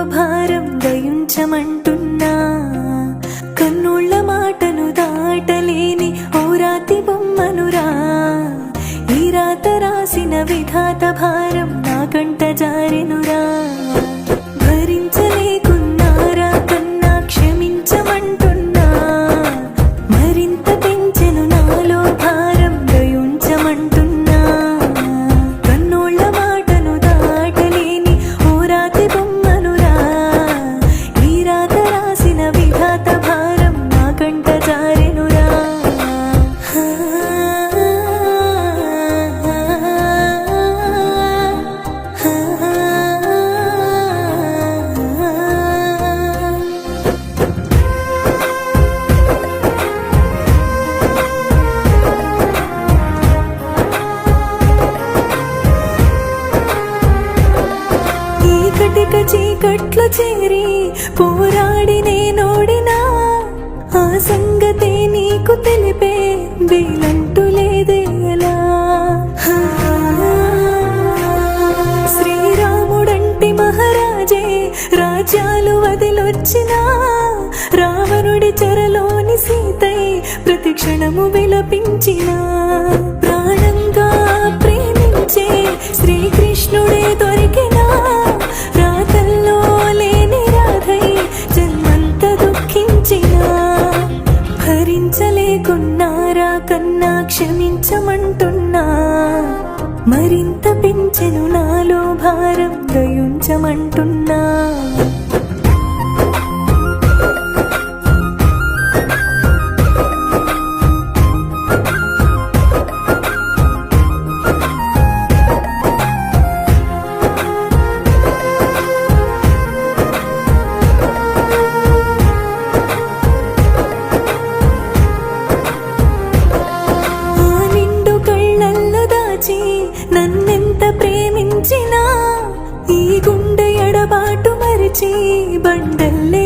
భారం దయుంచమంటున్నా. కన్నుళ్ళ మాటను దాటలేని ఓ రాతి బొమ్మనురా. ఈ రాత రాసిన విధాత భారం నా కంట జారెనురా. భరించలేకున్నారా కన్నా క్షమించమంటున్నా. మరింత పెంచెను నాలో భారం దయుంచమంటున్నా. కన్నోళ్ళ మాటను దాటలేని ఓ రాతి బొమ్మనురా. ఈ రాత రాసిన విధాత భారం నా కంట జారెనురా. కటిక చీకట్లో చేరి పోరాడి నేనోడినా. ఆ సంగతే నీకు తెలిపే వీలంటూ లేదేలా. శ్రీరాముడంటి మహారాజే రాజ్యాలు వదిలొచ్చినా. రావణుడి చెరలోని సీతై ప్రతి క్షణము విలపించిన. ప్రాణంగా ప్రేమించే శ్రీకృష్ణుడే దొరికినా. రాతల్లో లేని రాధై జన్మంత దుఃఖించిన. భరించలేకున్నారా కన్నా క్షమించమంటున్నా. మరింత పెంచెను నాలో భారం దయుంచమంటున్నా. నన్నెంత ప్రేమించినా ఈ గుండె ఎడబాటు మరిచి బండల్లే